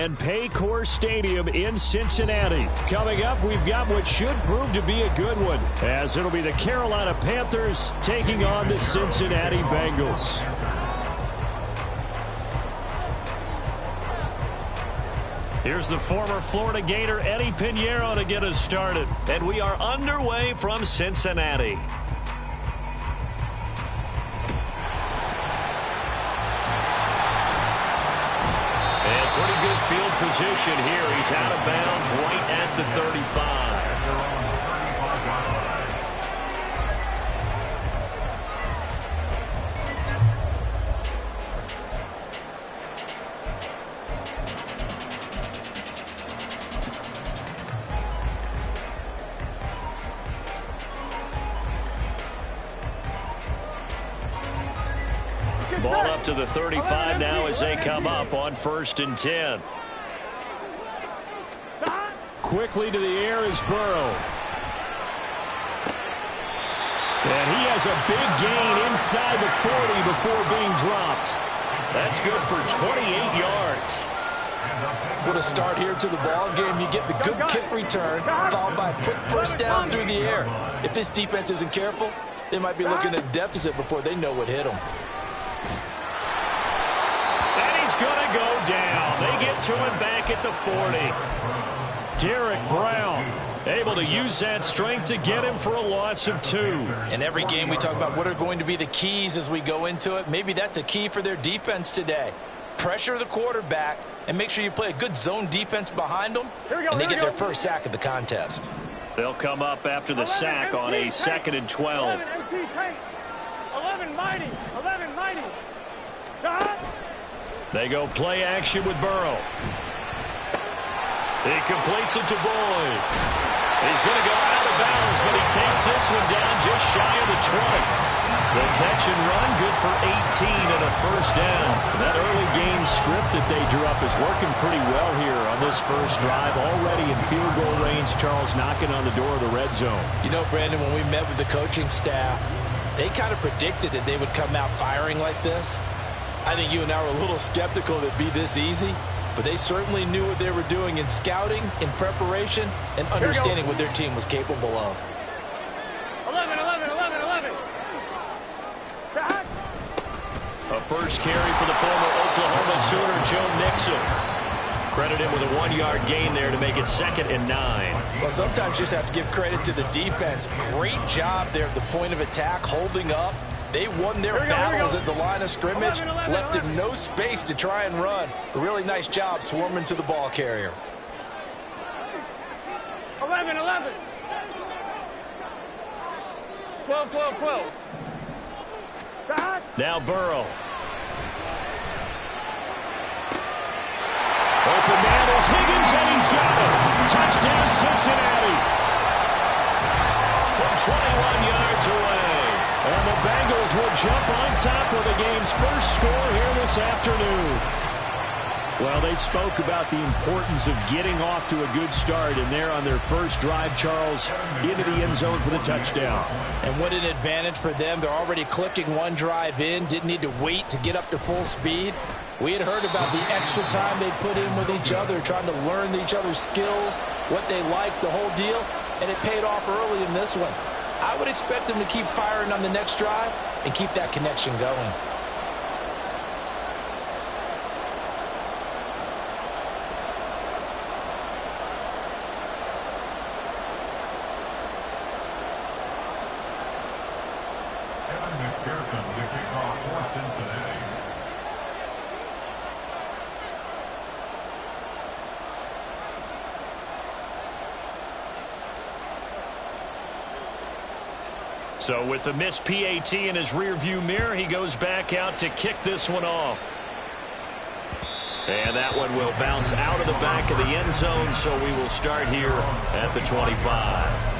and Paycor Stadium in Cincinnati. Coming up, we've got what should prove to be a good one, as it'll be the Carolina Panthers taking on the Cincinnati Bengals. Here's the former Florida Gator Eddie Pinheiro to get us started. And we are underway from Cincinnati. And pretty good field position here. He's out of bounds right at the 35. Ball up to the 35 now as they come up on 1st and 10. Quickly to the air is Burrow. And he has a big gain inside the 40 before being dropped. That's good for 28 yards. What a start here to the ball game. You get the good kick return, followed by a quick first down through the air. If this defense isn't careful, they might be looking at a deficit before they know what hit them. Going to go down. They get to him back at the 40. Derek Brown able to use that strength to get him for a loss of 2. In every game we talk about what are going to be the keys as we go into it. Maybe that's a key for their defense today. Pressure the quarterback and make sure you play a good zone defense behind them, and they get their first sack of the contest. They'll come up after the sack on a 2nd and 12. 11 mighty. They go play action with Burrow. He completes it to Boyd. He's going to go out of bounds, but he takes this one down just shy of the 20. The catch and run, good for 18 and a first down. That early game script that they drew up is working pretty well here on this first drive. Already in field goal range, Charles knocking on the door of the red zone. You know, Brandon, when we met with the coaching staff, they kind of predicted that they would come out firing like this. I think you and I were a little skeptical that it'd be this easy, but they certainly knew what they were doing in scouting, in preparation, and understanding what their team was capable of. 11. A first carry for the former Oklahoma Sooner, Joe Mixon. Credit him with a 1-yard gain there to make it 2nd and 9. Well, sometimes you just have to give credit to the defense. Great job there at the point of attack, holding up. They won their battles at the line of scrimmage, left him no space to try and run. A really nice job swarming to the ball carrier. 11. 12. Now Burrow. Open man is Higgins, and he's got it. Touchdown, Cincinnati. From 21 yards away. And the Bengals will jump on top of the game's first score here this afternoon. Well, they spoke about the importance of getting off to a good start, and they're on their first drive, Charles, into the end zone for the touchdown. And what an advantage for them. They're already clicking one drive in, didn't need to wait to get up to full speed. We had heard about the extra time they put in with each other, trying to learn each other's skills, what they like, the whole deal, and it paid off early in this one. I would expect them to keep firing on the next drive and keep that connection going. So with the missed PAT in his rearview mirror, he goes back out to kick this one off. And that one will bounce out of the back of the end zone, so we will start here at the 25.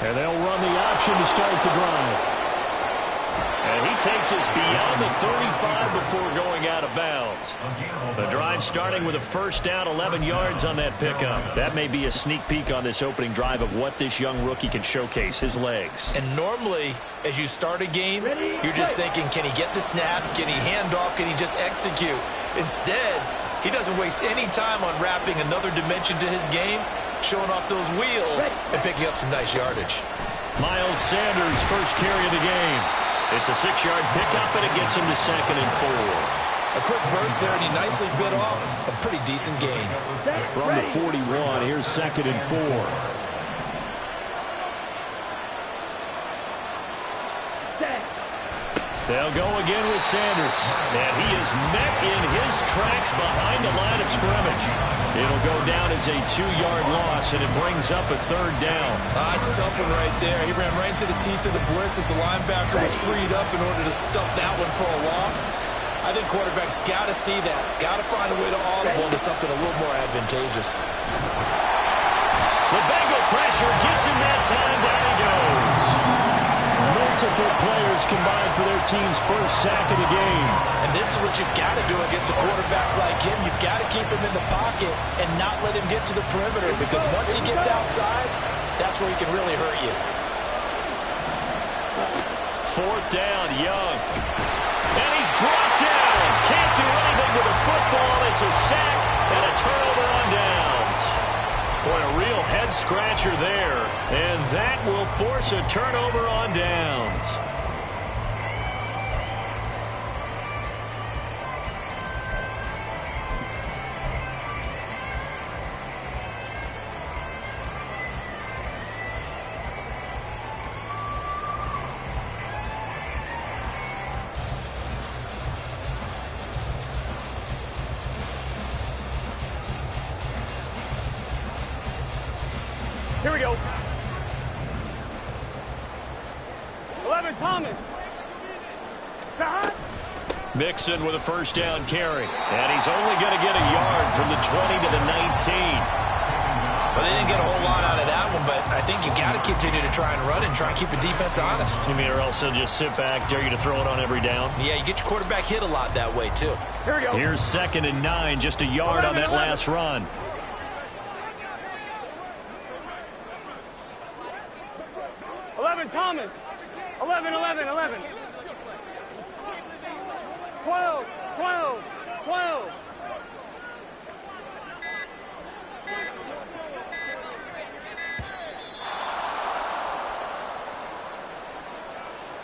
And they'll run the option to start the drive. And he takes us beyond the 35 before going out of bounds. The drive starting with a first down, 11 yards on that pickup. That may be a sneak peek on this opening drive of what this young rookie can showcase, his legs. And normally, as you start a game, you're just thinking, can he get the snap? Can he hand off? Can he just execute? Instead, he doesn't waste any time on wrapping another dimension to his game, showing off those wheels, and picking up some nice yardage. Miles Sanders' first carry of the game. It's a 6-yard pickup, and it gets him to 2nd and 4. A quick burst there, and he nicely bit off a pretty decent gain. From the 41, here's 2nd and 4. They'll go again with Sanders. And he is met in his tracks behind the line of scrimmage. It'll go down as a 2-yard loss, and it brings up a 3rd down. It's a tough one right there. He ran right into the teeth of the blitz as the linebacker was freed up in order to stuff that one for a loss. I think quarterbacks got to see that. Got to find a way to audible into something a little more advantageous. The Bengal pressure gets him that time. Down he goes. Multiple players combined for their team's first sack of the game. And this is what you've got to do against a quarterback like him. You've got to keep him in the pocket and not let him get to the perimeter, because once he gets outside, that's where he can really hurt you. 4th down, Young. And he's brought down. Can't do anything with the football. It's a sack and a turnover on downs. Boy, a real head-scratcher there. And that will force a turnover on downs. Here we go. 11, Thomas. Mixon with a first down carry. And he's only going to get a yard from the 20 to the 19. Well, they didn't get a whole lot out of that one, but I think you got to continue to try and run and try and keep the defense honest. You mean, or else they'll just sit back, dare you to throw it on every down? Yeah, you get your quarterback hit a lot that way, too. Here we go. Here's 2nd and 9, just a yard 11, on that 11. last run. 11, Thomas. 11, 11, 11. 12, 12, 12.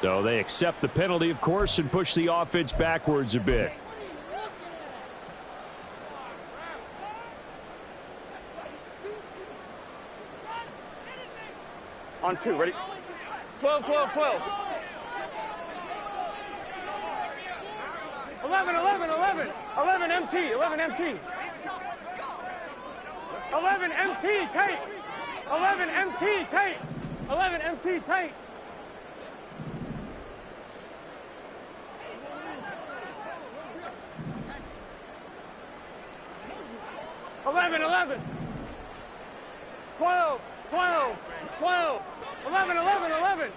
So they accept the penalty, of course, and push the offense backwards a bit. On 2, ready? 12, 12, 12. 11, 11, 11. 11 MT, 11 MT. 11 MT, tape. 11 MT, tape. 11 MT, tape. 11, 11. 12, 12, 12. 11, 11, 11.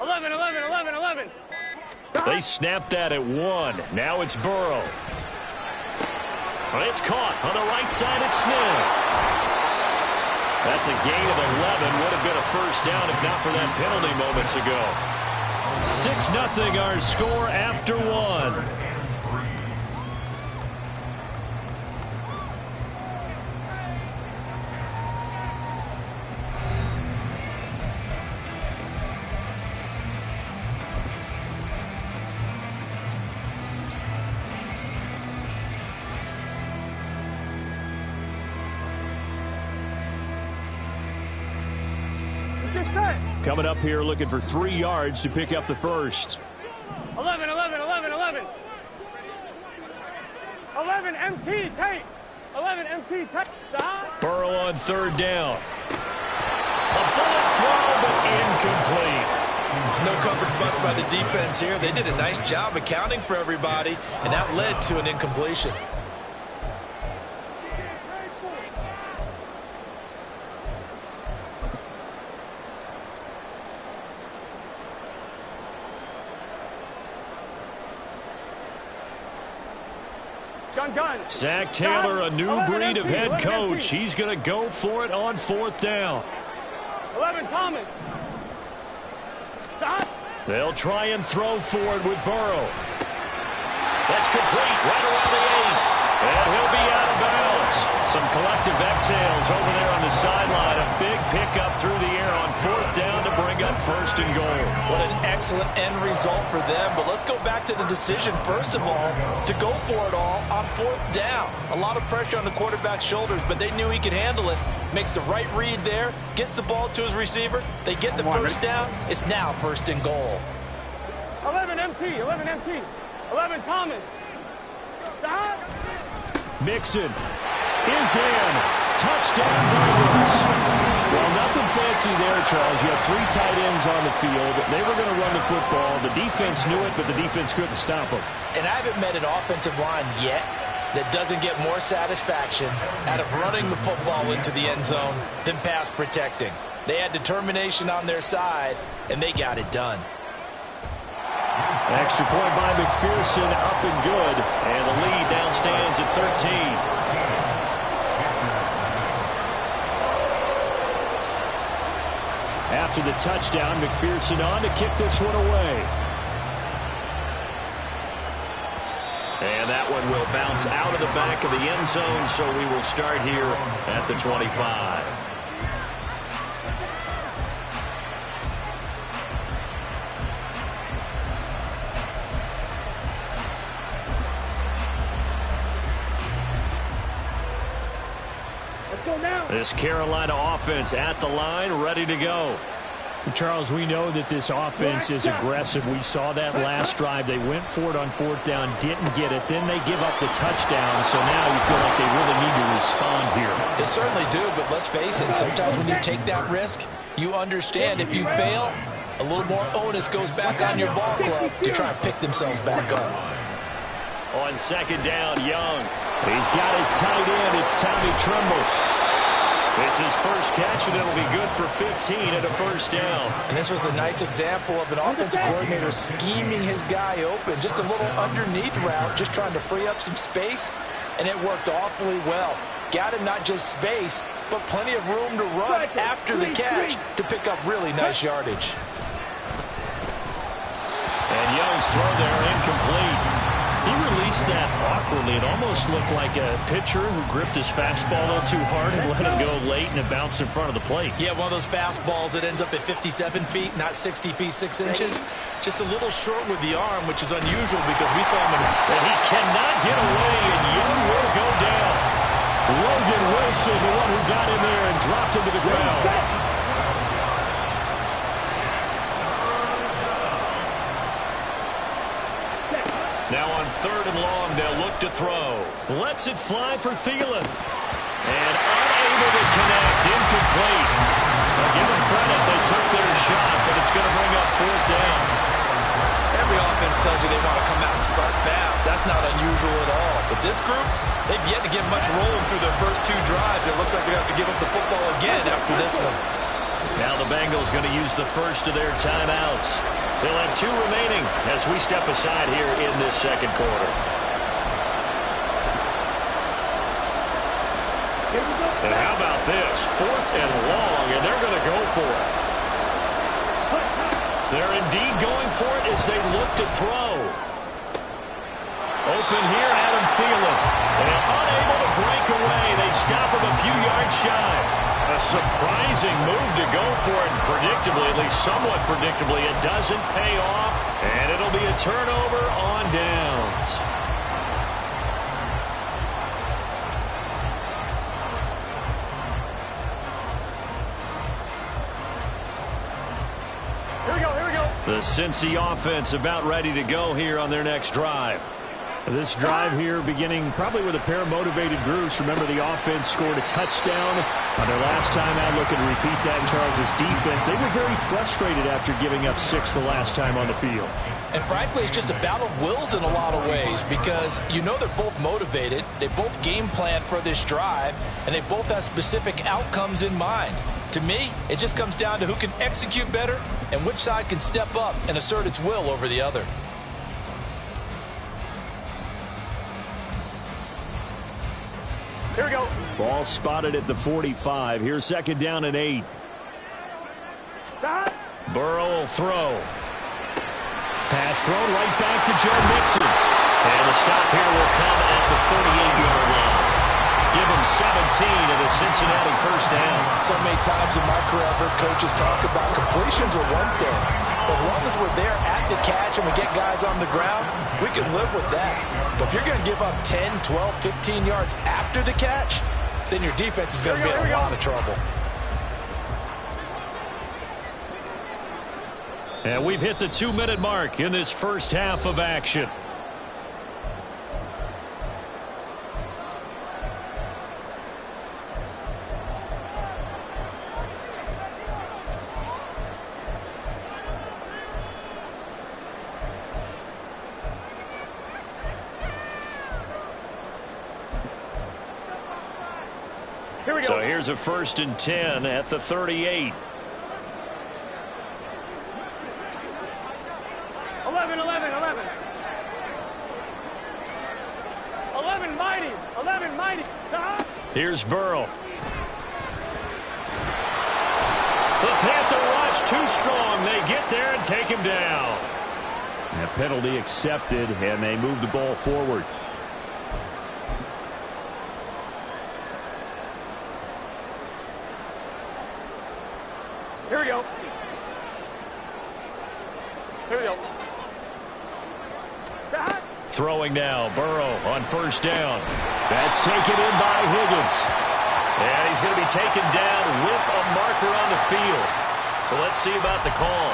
11, 11, 11, 11. They snapped that at 1. Now it's Burrow. Well, it's caught on the right side at Smith. That's a gain of 11. Would have been a first down if not for that penalty moments ago. 6-0 our score after 1. Coming up here looking for 3 yards to pick up the first. 11, 11, 11, 11. 11 MT, tape. 11 MT, tape. Burrow on 3rd down. A bullet throw, but incomplete. No coverage bust by the defense here. They did a nice job accounting for everybody, and that led to an incompletion. Gun. Zach Taylor, a new 11 breed of MT, head 11 coach. MT. He's going to go for it on 4th down. 11 Thomas. Stop. They'll try and throw for it with Burrow. That's complete right around the 8. And he'll be out of bounds. Some collective exhales over there on the sideline. A big pickup through the air on 4th down to bring up 1st and goal. What an excellent end result for them. But let's go back to the decision, first of all, to go for it all on 4th down. A lot of pressure on the quarterback's shoulders, but they knew he could handle it. Makes the right read there, gets the ball to his receiver. They get the first down. It's now 1st and goal. 11 MT. 11 Thomas. Stop. Mixon is in. Touchdown Bengals. Well, nothing fancy there, Charles. You had 3 tight ends on the field. They were going to run the football. The defense knew it, but the defense couldn't stop them. And I haven't met an offensive line yet that doesn't get more satisfaction out of running the football into the end zone than pass protecting. They had determination on their side, and they got it done. Extra point by McPherson, up and good. And the lead now stands at 13. After the touchdown, McPherson on to kick this one away. And that one will bounce out of the back of the end zone, so we will start here at the 25. This Carolina offense at the line, ready to go. Charles, we know that this offense is aggressive. We saw that last drive. They went for it on 4th down, didn't get it. Then they give up the touchdown, so now you feel like they really need to respond here. They certainly do, but let's face it, sometimes when you take that risk, you understand if you fail, a little more onus goes back on your ball club to try and pick themselves back up. On 2nd down, Young. He's got his tight end. It's Tommy Tremble. It's his first catch, and it'll be good for 15 and a 1st down. And this was a nice example of an offensive coordinator scheming his guy open. Just a little underneath route, just trying to free up some space, and it worked awfully well. Got him not just space, but plenty of room to run after the catch to pick up really nice yardage. And Young's throw there incomplete. He released that awkwardly. It almost looked like a pitcher who gripped his fastball a little too hard and let it go late, and it bounced in front of the plate. Yeah, one of those fastballs that ends up at 57 feet, not 60 feet, 6 inches. Just a little short with the arm, which is unusual because we saw him in... And he cannot get away, and Young will go down. Logan Wilson, the one who got in there and dropped him to the ground. Now on 3rd and long, they'll look to throw. Lets it fly for Thielen. And unable to connect, incomplete. Now give them credit, they took their shot, but it's going to bring up 4th down. Every offense tells you they want to come out and start fast. That's not unusual at all. But this group, they've yet to get much rolling through their first 2 drives. It looks like they have to give up the football again after this one. Now the Bengals going to use the first of their timeouts. They'll have 2 remaining as we step aside here in this 2nd quarter. And how about this? 4th and long, and they're going to go for it. They're indeed going for it as they look to throw. Open here, Adam Thielen. And unable to break away. They stop him a few yards shy. A surprising move to go for it, and predictably, at least somewhat predictably, it doesn't pay off, and it'll be a turnover on downs. Here we go. The Cincy offense about ready to go here on their next drive. This drive here beginning probably with a pair of motivated groups. Remember, the offense scored a touchdown on their last time out. Looking to repeat that in Charles's defense. They were very frustrated after giving up 6 the last time on the field. And frankly, it's just a battle of wills in a lot of ways because you know they're both motivated. They both game plan for this drive, and they both have specific outcomes in mind. To me, it just comes down to who can execute better and which side can step up and assert its will over the other. Here we go. Ball spotted at the 45. Here's second down and 8. Stop. Burrow will throw. Pass thrown right back to Joe Mixon. And the stop here will come at the 38-yard line. Give him 17 and a Cincinnati first down. So many times in my career, I've heard coaches talk about completions are one thing. As long as we're there at the catch and we get guys on the ground, we can live with that. But if you're going to give up 10, 12, 15 yards after the catch, then your defense is going to be in a lot of trouble. And we've hit the 2-minute mark in this first half of action. So here's a 1st and 10 at the 38. 11, 11, 11. 11 mighty. 11 mighty. Stop. Here's Burrow. The Panther rush too strong. They get there and take him down. That penalty accepted, and they move the ball forward. Here we go. Here we go. Stop. Throwing now. Burrow on 1st down. That's taken in by Higgins. And he's going to be taken down with a marker on the field. So let's see about the call.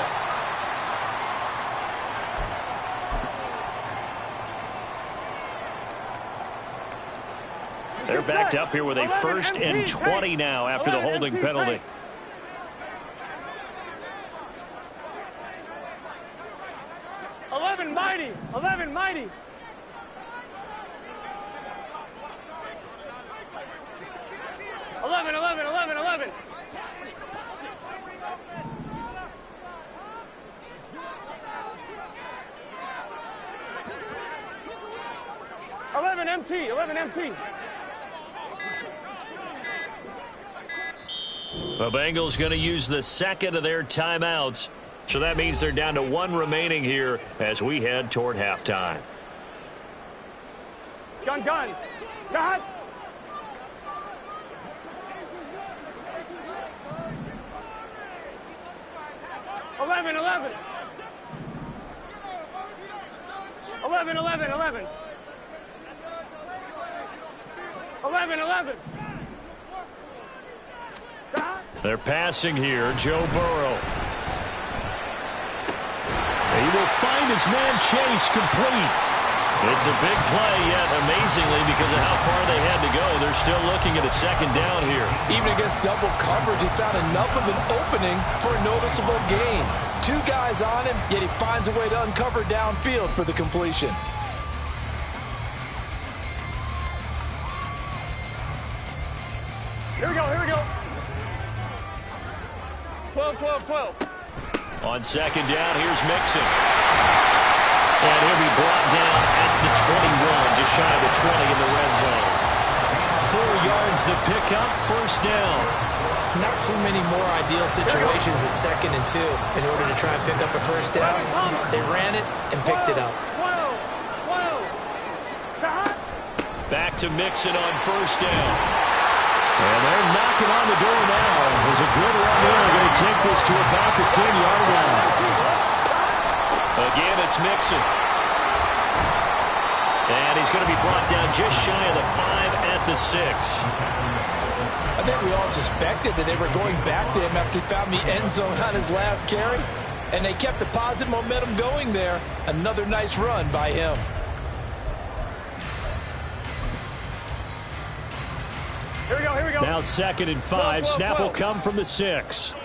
They're backed up here with a 1st and 20 now after the holding penalty. Mighty. 11 mighty. Eleven. 11 MT. 11 MT. The Bengals going to use the second of their timeouts. So that means they're down to 1 remaining here as we head toward halftime. Gun. God. Eleven. 11. 11. God. They're passing here. Joe Burrow. He will find his man Chase complete. It's a big play, yet amazingly, because of how far they had to go, they're still looking at a 2nd down here. Even against double coverage, he found enough of an opening for a noticeable gain. 2 guys on him, yet he finds a way to uncover downfield for the completion. Here we go. 12. On 2nd down, here's Mixon. And he'll be brought down at the 21, just shy of the 20 in the red zone. 4 yards the pickup, 1st down. Not too many more ideal situations at 2nd and 2 in order to try and pick up a 1st down. They ran it and picked it up. 12. Stop. Back to Mixon on 1st down. And they're knocking on the door now. There's a good run there. They're going to take this to about the 10-yard line. Again, it's Mixon. And he's going to be brought down just shy of the 5 at the 6. I think we all suspected that they were going back to him after he found the end zone on his last carry. And they kept the positive momentum going there. Another nice run by him. Here we go. Now 2nd and 5. 12. Snap will come from the 6.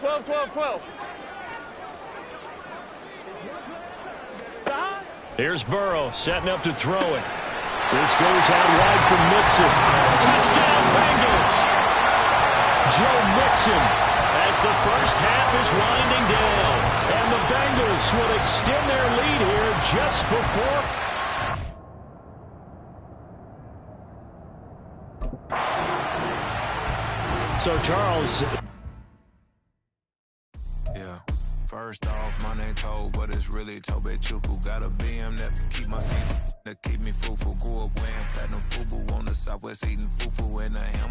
12. Stop. Here's Burrow setting up to throw it. This goes out wide from Mixon. Touchdown, Bengals! Joe Mixon. As the first half is winding down. And the Bengals will extend their lead here just before So, Charles. Yeah. First off, my name Toad, but it's really Tobe Chuku. Got a BM that keep my season, that keep me fruitful. Grew up wearing platinum FUBU on the Southwest, eating fufu and a ham.